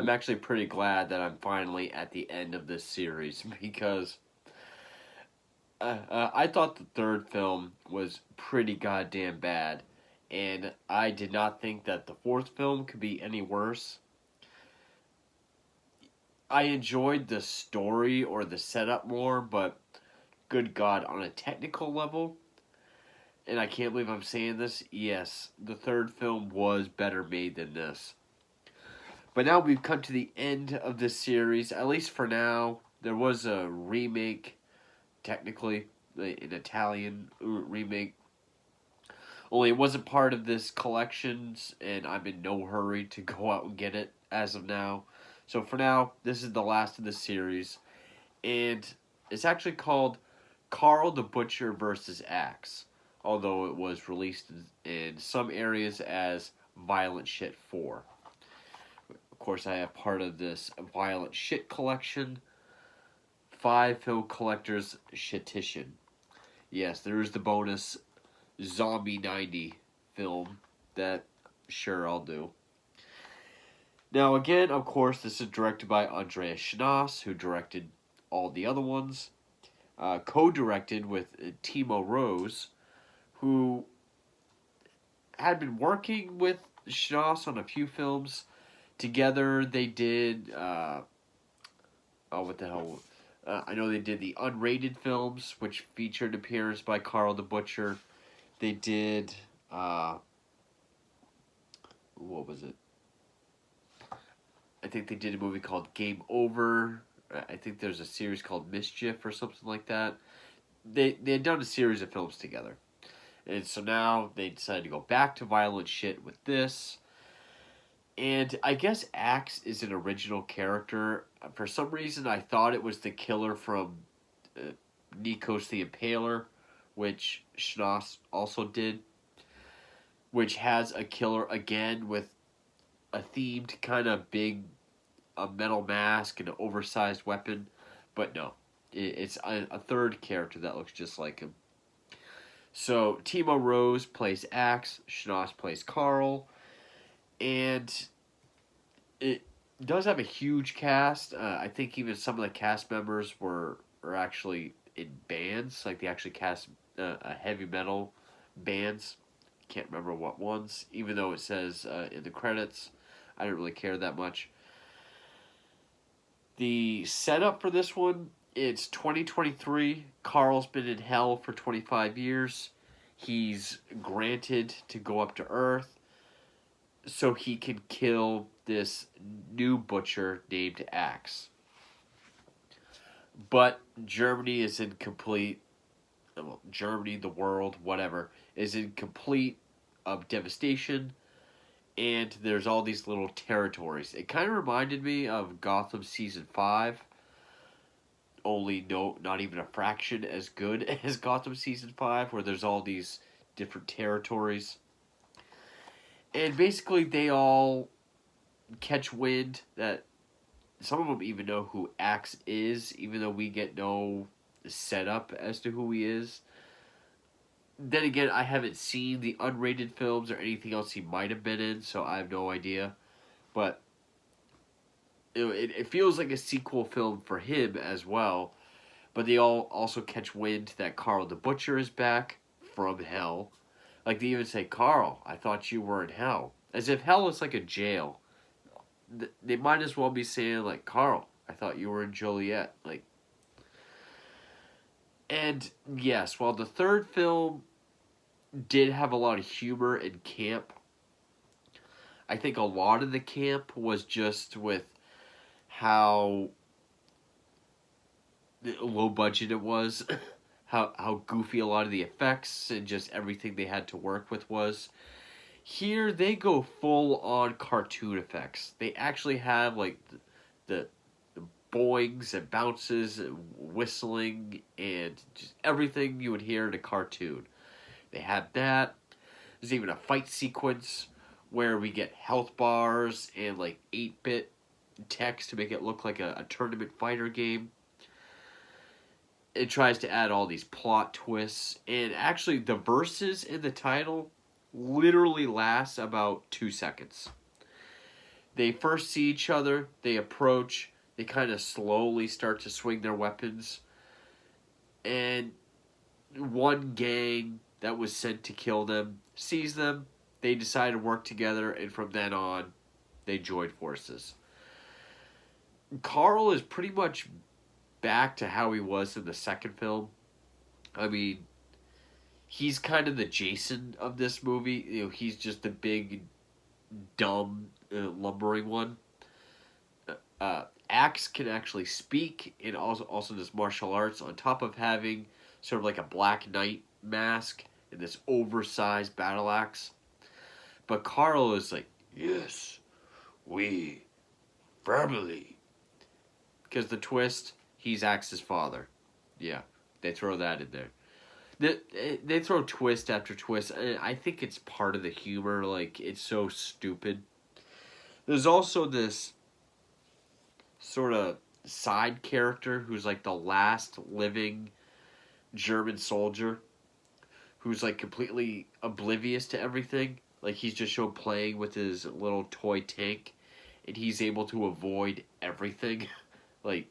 I'm actually pretty glad that I'm finally at the end of this series because I thought the third film was pretty goddamn bad, and I did not think that the fourth film could be any worse. I enjoyed the story or the setup more, but good God, on a technical level, and I can't believe I'm saying this, yes, the third film was better made than this. But now we've come to the end of this series, at least for now. There was a remake, technically, an Italian remake. Only it wasn't part of this collections, and I'm in no hurry to go out and get it as of now. So for now, this is the last of the series, and it's actually called Karl the Butcher versus Axe, although it was released in some areas as Violent Shit 4. Of course, I have part of this Violent Shit collection, 5 Film Collectors Shitition. Yes, there is the bonus Zombie 90 film that, sure, I'll do. Now, again, of course, this is directed by Andreas Schnaas, who directed all the other ones. Co-directed with Timo Rose, who had been working with Schnaas on a few films. Together, they did. What the hell? I know they did the unrated films, which featured appearance by Karl the Butcher. They did. What was it? I think they did a movie called Game Over. I think there's a series called Mischief or something like that. They had done a series of films together. And so now they decided to go back to violent shit with this. And I guess Axe is an original character. For some reason, I thought it was the killer from Nikos the Impaler, which Schnaas also did, which has a killer again with a themed kind of big a metal mask and an oversized weapon. But no, it's a third character that looks just like him. So Timo Rose plays Axe, Schnaas plays Karl, and it does have a huge cast. I think even some of the cast members are actually in bands, like they actually cast a heavy metal bands. Can't remember what ones, even though it says in the credits. I didn't really care that much. The setup for this one, it's 2023. Karl's been in hell for 25 years. He's granted to go up to Earth so he can kill this new butcher named Axe. But Germany is in complete, well, Germany, the world, whatever, is in complete devastation, and there's all these little territories. It kind of reminded me of Gotham Season 5, only not even a fraction as good as Gotham Season 5, where there's all these different territories. And basically they all catch wind that some of them even know who Axe is, even though we get no setup as to who he is. Then again, I haven't seen the unrated films or anything else he might have been in, so I have no idea. But it feels like a sequel film for him as well. But they all also catch wind that Karl the Butcher is back from hell. Like, they even say, Karl, I thought you were in hell. As if hell is like a jail. They might as well be saying, like, Karl, I thought you were in Joliet. Like, and yes, while the third film did have a lot of humor and camp, I think a lot of the camp was just with how low budget it was, how goofy a lot of the effects and just everything they had to work with was. Here they go full on cartoon effects. They actually have like the boings and bounces and whistling and just everything you would hear in a cartoon. They have that. There's even a fight sequence where we get health bars and like 8-bit text to make it look like a tournament fighter game. It tries to add all these plot twists, and actually the verses in the title literally lasts about 2 seconds. They first see each other, they approach, they kind of slowly start to swing their weapons, and one gang that was sent to kill them sees them. They decide to work together, and from then on, they join forces. Karl is pretty much back to how he was in the second film. I mean, he's kind of the Jason of this movie. He's just the big, dumb, lumbering one. Axe can actually speak and also does martial arts on top of having sort of like a Black Knight mask and this oversized battle axe. But Karl is like, yes, we family. Because the twist, he's Axe's father. Yeah, they throw that in there. They throw twist after twist. And I think it's part of the humor. Like, it's so stupid. There's also this sort of side character who's like the last living German soldier who's like completely oblivious to everything. Like, he's just shown playing with his little toy tank and he's able to avoid everything. Like,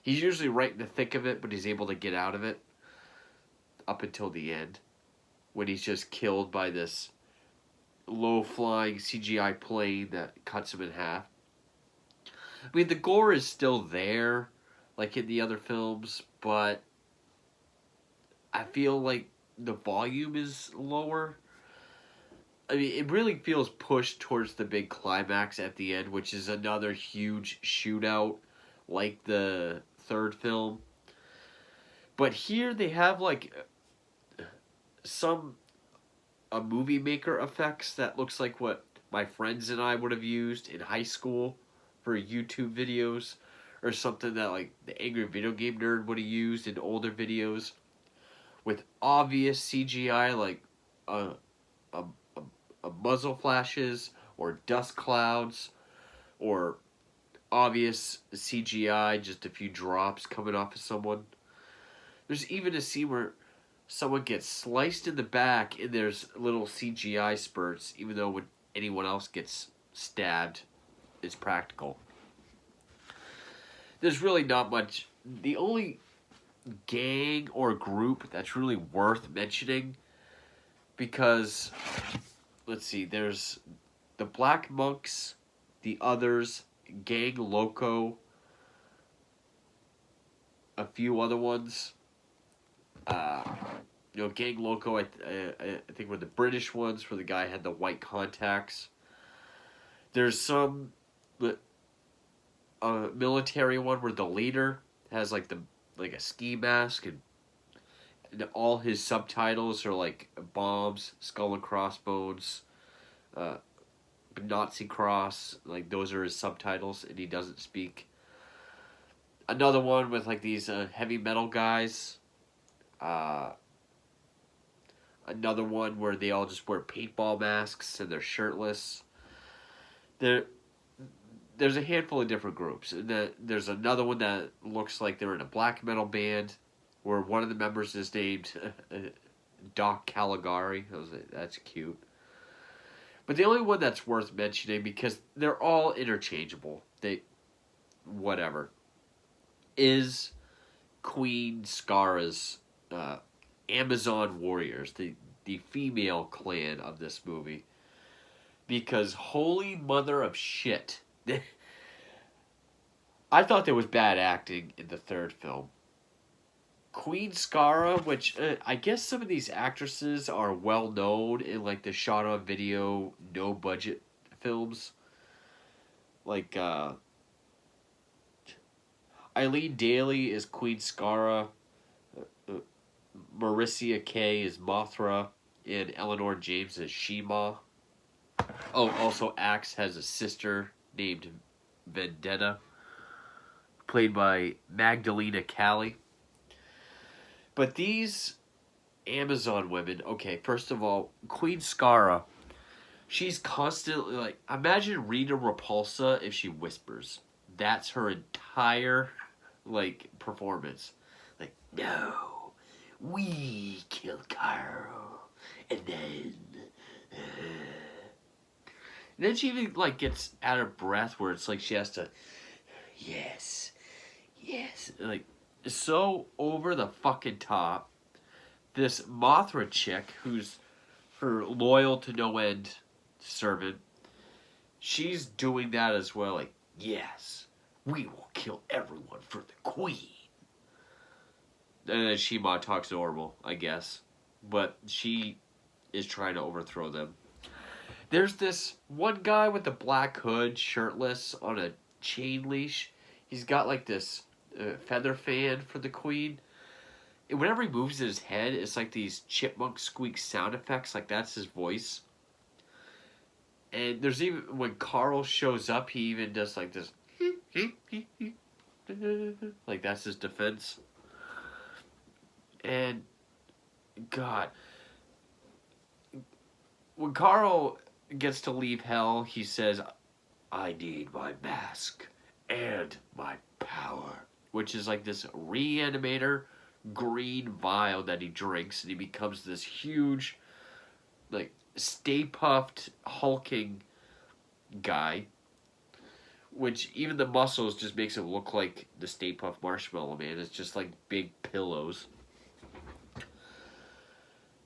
he's usually right in the thick of it, but he's able to get out of it up until the end when he's just killed by this low-flying CGI plane that cuts him in half. I mean, the gore is still there, like in the other films, but I feel like the volume is lower. I mean, it really feels pushed towards the big climax at the end, which is another huge shootout, like the third film. But here they have like some movie maker effects that looks like what my friends and I would have used in high school for YouTube videos, or something that like the Angry Video Game Nerd would have used in older videos, with obvious CGI like a, a, a muzzle flashes or dust clouds, or obvious CGI, just a few drops coming off of someone. There's even a scene where someone gets sliced in the back and there's little CGI spurts, even though when anyone else gets stabbed, it's practical. There's really not much. The only gang or group that's really worth mentioning, because, let's see, there's the Black Monks, the Others, Gang Loco, a few other ones. Gang Loco, I think were the British ones, where the guy had the white contacts. There's some military one where the leader has like a ski mask, and all his subtitles are like bombs, skull and crossbones, Nazi cross. Like, those are his subtitles, and he doesn't speak. Another one with like these heavy metal guys. Another one where they all just wear paintball masks and they're shirtless. There's a handful of different groups. And there's another one that looks like they're in a black metal band, where one of the members is named Doc Caligari. That's cute. But the only one that's worth mentioning, because they're all interchangeable, whatever, is Queen Skara's Amazon warriors, the female clan of this movie. Because holy mother of shit. I thought there was bad acting in the third film. Queen Skara, which I guess some of these actresses are well known in like the shot on video, no budget films. Like Eileen Daly is Queen Skara. Marissa Kay is Mothra, and Eleanor James is Shema. Oh, also Axe has a sister named Vendetta, played by Magdalena Callie. But these Amazon women, okay, first of all, Queen Skara, she's constantly like, imagine Rita Repulsa if she whispers. That's her entire like performance. Like, no, we killed Karl, and then And then she even like gets out of breath where it's like she has to, yes, yes, like so over the fucking top. This Mothra chick, who's her loyal to no end servant, she's doing that as well. Like, yes, we will kill everyone for the queen. And then Shima talks normal, I guess, but she is trying to overthrow them. There's this one guy with a black hood, shirtless, on a chain leash. He's got like this feather fan for the queen. And whenever he moves his head, it's like these chipmunk squeak sound effects. Like that's his voice. And there's even when Karl shows up, he even does like this, like that's his defense. And God, when Karl gets to leave hell, he says, I need my mask and my power. Which is like this reanimator green vial that he drinks, and he becomes this huge, like, Stay Puffed, hulking guy. Which even the muscles just makes him look like the Stay Puft Marshmallow Man. It's just like big pillows.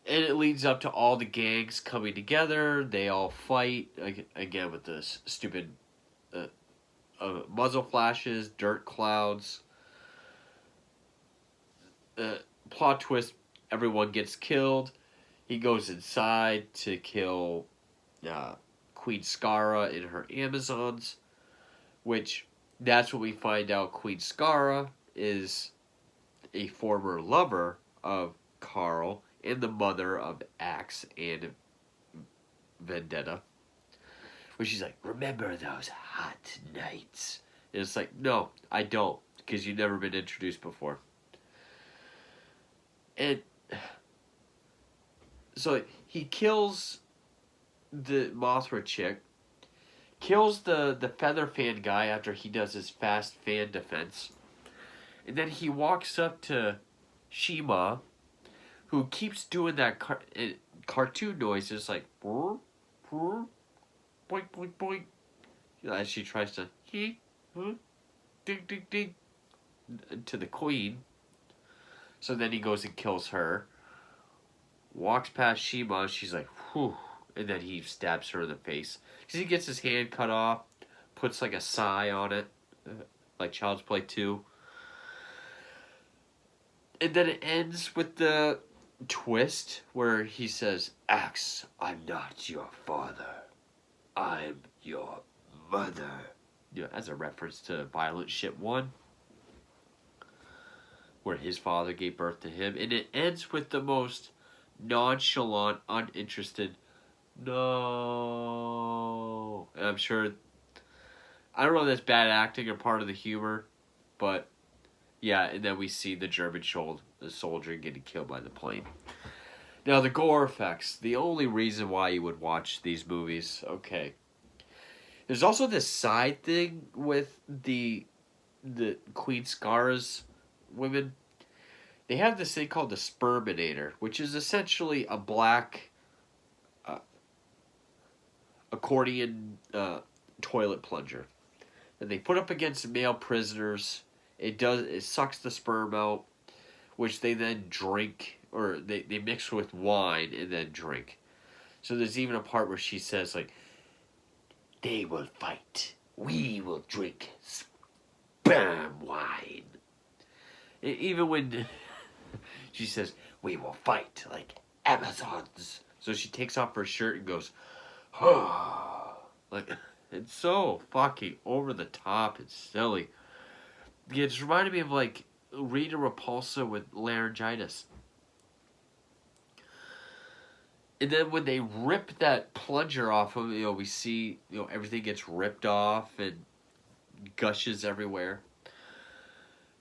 And it leads up to all the gangs coming together. They all fight, again with this stupid muzzle flashes, dirt clouds. Plot twist, everyone gets killed. He goes inside to kill Queen Skara and her Amazons. Which, that's when we find out Queen Skara is a former lover of Karl and the mother of Axe and Vendetta. Where she's like, remember those hot nights? And it's like, no, I don't, because you've never been introduced before. And so he kills the Mothra chick, kills the feather fan guy after he does his fast fan defense, and then he walks up to Shima, who keeps doing that cartoon noise, just like boink boink boink, as she tries to ding ding ding to the queen. So then he goes and kills her. Walks past Shima, and she's like, whew, and then he stabs her in the face. Because he gets his hand cut off, puts like a sigh on it, like Child's Play 2. And then it ends with the twist where he says, Axe, I'm not your father. I'm your mother. You know, as a reference to Violent Ship 1, where his father gave birth to him. And it ends with the most nonchalant, uninterested, no. And I'm sure, I don't know if that's bad acting or part of the humor, but yeah, and then we see the German soldier getting killed by the plane. Now, the gore effects, the only reason why you would watch these movies, okay. There's also this side thing with the Queen Skara's women. They have this thing called the Sperminator, which is essentially a black accordion toilet plunger that they put up against male prisoners. It sucks the sperm out, which they then drink, or they mix with wine and then drink. So there's even a part where she says, like, they will fight, we will drink sperm wine. Even when she says, we will fight like Amazons. So she takes off her shirt and goes, oh. Like, it's so fucking over the top and silly. It's reminded me of, like, Rita Repulsa with laryngitis. And then when they rip that plunger off of him, we see, everything gets ripped off and gushes everywhere.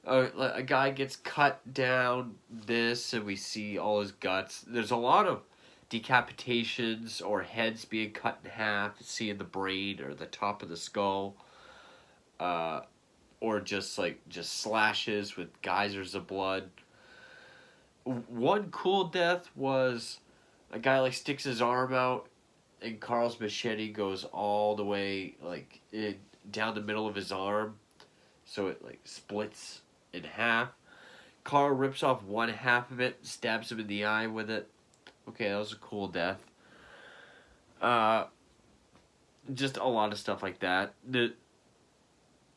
A guy gets cut down this, and we see all his guts. There's a lot of decapitations or heads being cut in half, seeing the brain or the top of the skull, or just slashes with geysers of blood. One cool death was a guy sticks his arm out and Carl's machete goes all the way down the middle of his arm, so it like splits in half. Karl rips off one half of it, stabs him in the eye with it. Okay, that was a cool death. Uh, just a lot of stuff like that.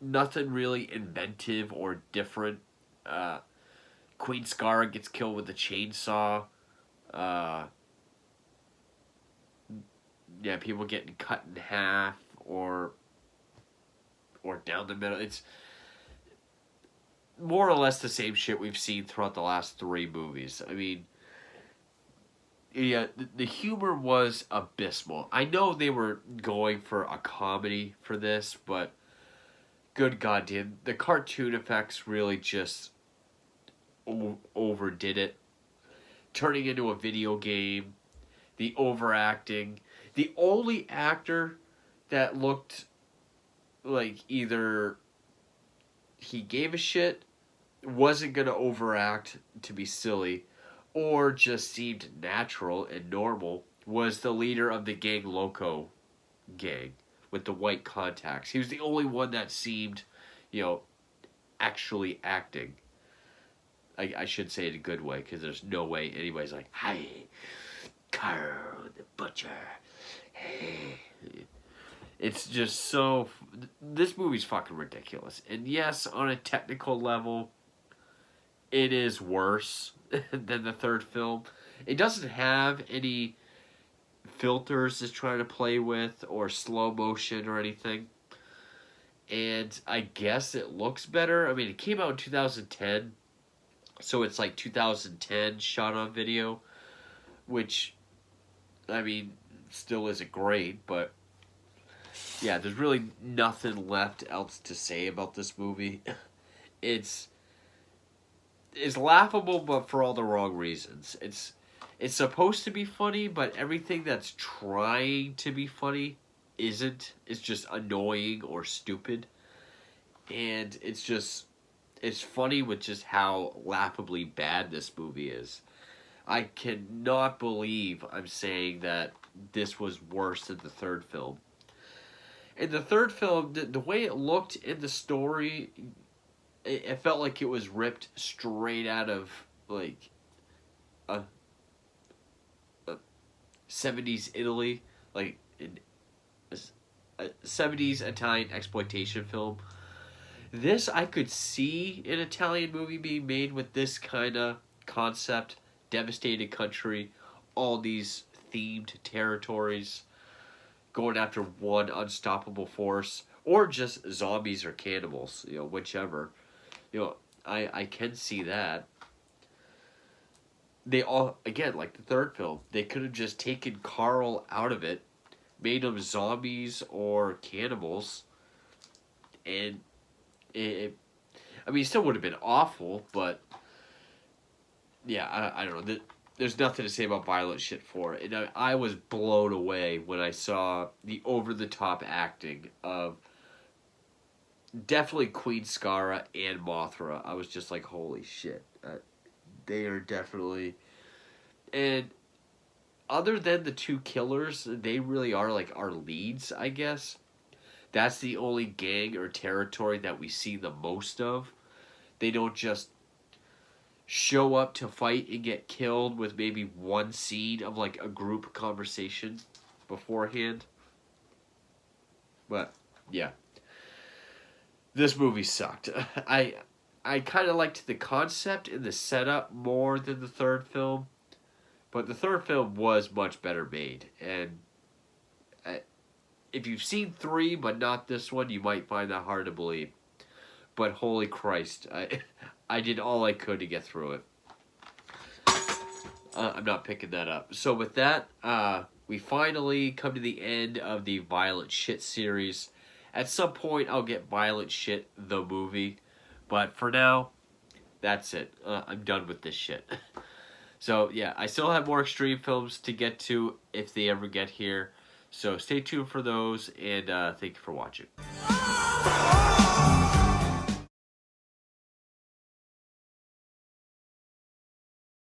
Nothing really inventive or different. Queen Scar gets killed with a chainsaw. Uh, yeah, people getting cut in half or down the middle. It's more or less the same shit we've seen throughout the last three movies. I mean, yeah, the humor was abysmal. I know they were going for a comedy for this, but good goddamn, the cartoon effects really just overdid it. Turning into a video game, the overacting. The only actor that looked like either he gave a shit, wasn't gonna overact to be silly, or just seemed natural and normal was the leader of the Gang Loco gang with the white contacts. He was the only one that seemed, you know, actually acting. I should say it a good way because there's no way anybody's like, "Hi, Karl the Butcher." Hey. It's just so. This movie's fucking ridiculous. And yes, on a technical level, it is worse than the third film. It doesn't have any filters it's trying to play with or slow motion or anything. And I guess it looks better. I mean, it came out in 2010, so it's like 2010 shot on video, which, I mean, still isn't great, but yeah, there's really nothing left else to say about this movie. It's laughable, but for all the wrong reasons. It's supposed to be funny, but everything that's trying to be funny isn't. It's just annoying or stupid. And it's funny with just how laughably bad this movie is. I cannot believe I'm saying that this was worse than the third film. In the third film, the way it looked in the story, it felt like it was ripped straight out of like a 70s Italy, like a 70s Italian exploitation film. This I could see an Italian movie being made with this kind of concept, devastated country, all these themed territories, going after one unstoppable force, or just zombies or cannibals, whichever. I can see that. They all, again, like the third film, they could have just taken Karl out of it, made them zombies or cannibals, and I mean, it still would have been awful, but yeah, I don't know. There's nothing to say about Violent Shit 4. And I was blown away when I saw the over-the-top acting of definitely Queen Skara and Mothra. I was just like, holy shit. They are definitely... And other than the two killers, they really are like our leads, I guess. That's the only gang or territory that we see the most of. They don't just show up to fight and get killed with maybe one scene of like a group conversation beforehand. But yeah, this movie sucked. I kind of liked the concept and the setup more than the third film, but the third film was much better made. And if you've seen 3 but not this one, you might find that hard to believe. But holy Christ, I did all I could to get through it. I'm not picking that up. So with that, we finally come to the end of the Violent Shit series. At some point, I'll get Violent Shit, the movie. But for now, that's it. I'm done with this shit. So yeah, I still have more extreme films to get to if they ever get here. So stay tuned for those, and thank you for watching.